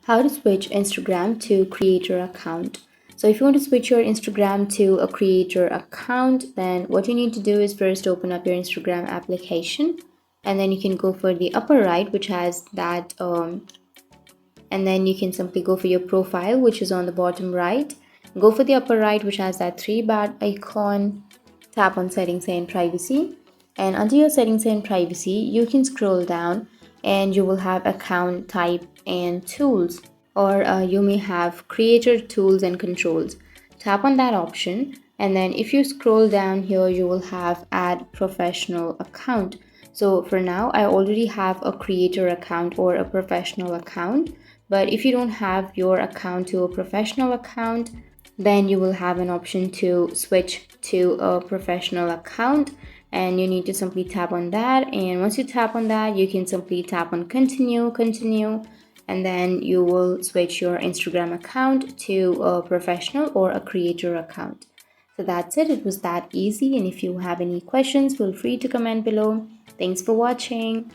How to switch Instagram to creator account. So if you want to switch your Instagram to a creator account, then what you need to do is first open up your Instagram application, and then you can go for the upper right, which has that and then you can simply go for your profile, which is on the bottom right. Go for the upper right, which has that three bar icon. Tap on settings and privacy, and under your settings and privacy you can scroll down and you will have account type and tools, or you may have creator tools and controls. Tap on that option, and then if you scroll down here you will have add professional account. So for now I already have a creator account or a professional account, but if you don't have your account to a professional account, then you will have an option to switch to a professional account, and you need to simply tap on that. And once you tap on that, you can simply tap on continue, and then you will switch your Instagram account to a professional or a creator account. So that's it. It was that easy, and if you have any questions, feel free to comment below. Thanks for watching.